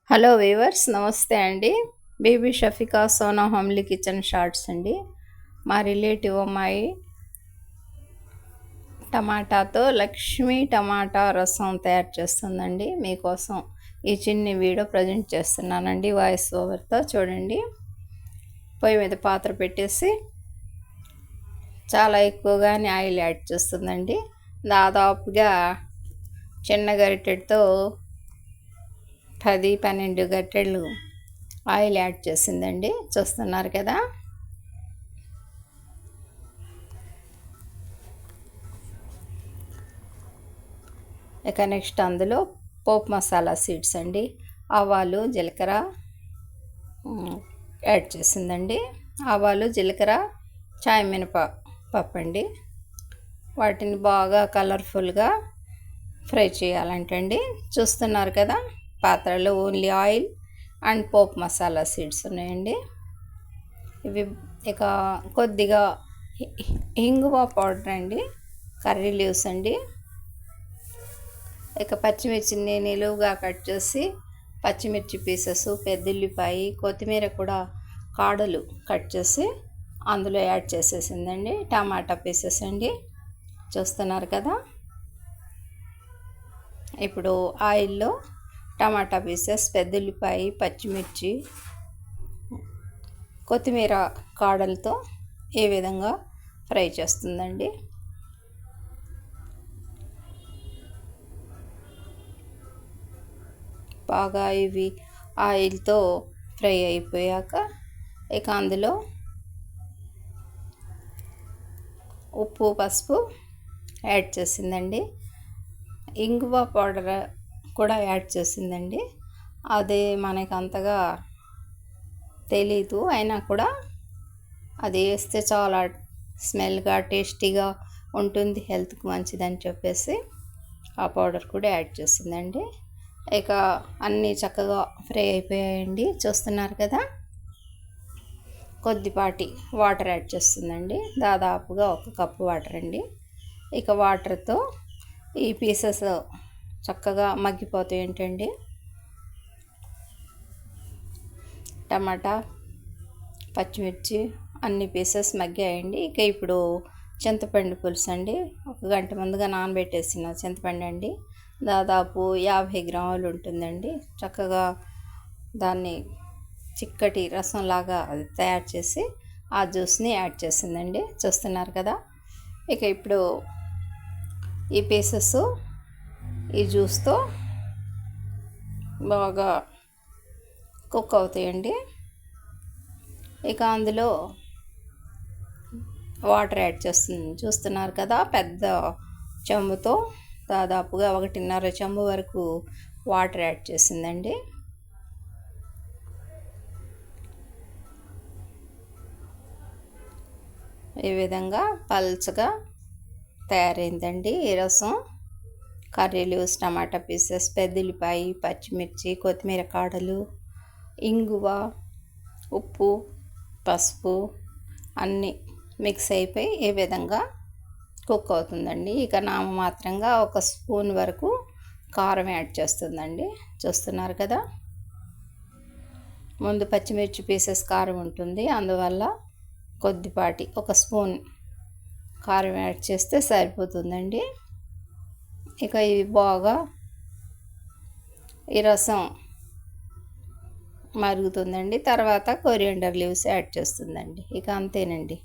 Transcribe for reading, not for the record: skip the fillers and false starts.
Hello viewers, నమస్తే అండి. Baby Shafika Sona homely kitchen shorts అండి. మా రిలేటివ్ అమ్మాయి టమాటాతో లక్ష్మీ టమాటా రసం తయారు చేస్తుందండి. మీకోసం ఈ చిన్ని వీడియో ప్రజెంట్ చేస్తున్నానండి వాయిస్ ఓవర్తో. చూడండి, పొయ్యి మీద పాత్ర పెట్టేసి చాలా ఎక్కువగానే ఆయిల్ యాడ్ చేస్తుందండి. దాదాపుగా చిన్న గరిటెతో 10-12 గరిటెలు ఆయిల్ యాడ్ చేసిందండి. చూస్తున్నారు కదా. ఇక నెక్స్ట్ అందులో పోపు మసాలా సీడ్స్ అండి, ఆవాలు జీలకర్ర యాడ్ చేసిందండి. ఆవాలు జీలకర్ర చాయ్ మినపప్పు అండి. వాటిని బాగా కలర్ఫుల్గా ఫ్రై చేయాలంటండి. చూస్తున్నారు కదా, పాత్రలో only oil and pope masala seeds ఉన్నాయండి. ఇవి ఇక కొద్దిగా ఇంగువ పౌడర్ అండి, కర్రీ లీవ్స్ అండి. ఇక పచ్చిమిర్చిని నిలువుగా కట్ చేసి పచ్చిమిర్చి పీసెస్, పెద్దల్లిపాయ, కొత్తిమీర కూడా కాడలు కట్ చేసి అందులో యాడ్ చేసేసిందండి. టమాటా పీసెస్ అండి, చూస్తున్నారు కదా. ఇప్పుడు ఆయిల్లో టమాటా పీసెస్, పెద్దల్లిపాయ, పచ్చిమిర్చి, కొత్తిమీర కాడలతో ఏ విధంగా ఫ్రై చేస్తుందండి. బాగా ఇవి ఆయిల్తో ఫ్రై అయిపోయాక ఇక అందులో ఉప్పు, పసుపు యాడ్ చేసిందండి. ఇంగువ పౌడర్ కూడా యాడ్ చేసిందండి. అది మనకి అంతగా తెలీదు, అయినా కూడా అది వేస్తే చాలా స్మెల్గా టేస్టీగా ఉంటుంది, హెల్త్కి మంచిదని చెప్పేసి ఆ పౌడర్ కూడా యాడ్ చేసిందండి. ఇక అన్నీ చక్కగా ఫ్రై అయిపోయాయండి. చూస్తున్నారు కదా. కొద్దిపాటి వాటర్ యాడ్ చేస్తుందండి, దాదాపుగా 1 కప్పు వాటర్ అండి. ఇక వాటర్తో ఈ పీసెస్ చక్కగా మగ్గిపోతాయి ఏంటండి. టమాటా, పచ్చిమిర్చి అన్ని పీసెస్ మగ్గాయండి. ఇక ఇప్పుడు చింతపండు పులుసు అండి, 1 గంట ముందుగా నానబెట్టేసిన చింతపండు అండి, దాదాపు 50 గ్రాములు ఉంటుందండి. చక్కగా దాన్ని చిక్కటి రసంలాగా అది తయారు చేసి ఆ జ్యూస్ని యాడ్ చేసిందండి. చూస్తున్నారు కదా. ఇక ఇప్పుడు ఈ పీసెస్ ఈ జ్యూస్తో బాగా కుక్ అవుతాయండి. ఇక అందులో వాటర్ యాడ్ చేస్తుంది. చూస్తున్నారు కదా, పెద్ద చెంబుతో దాదాపుగా 1.5 చెంబు వరకు వాటర్ యాడ్ చేసిందండి. ఈ విధంగా పల్చగా తయారైందండి ఈ రసం. కర్రీ లీవ్స్, టమాటా పీసెస్, పెద్దల్లిపాయ, పచ్చిమిర్చి, కొత్తిమీర కాడలు, ఇంగువ, ఉప్పు, పసుపు అన్నీ మిక్స్ అయిపోయి ఈ విధంగా కుక్ అవుతుందండి. ఇక నామమాత్రంగా 1 స్పూన్ వరకు కారం యాడ్ చేస్తుందండి. చూస్తున్నారు కదా. ముందు పచ్చిమిర్చి పీసెస్ కారం ఉంటుంది, అందువల్ల కొద్దిపాటి 1 స్పూన్ కారం యాడ్ చేస్తే సరిపోతుందండి. ఇక ఇవి బాగా ఈ రసం మరుగుతుందండి. తర్వాత కొరియాండర్ లీవ్స్ యాడ్ చేస్తుందండి. ఇక అంతేనండి.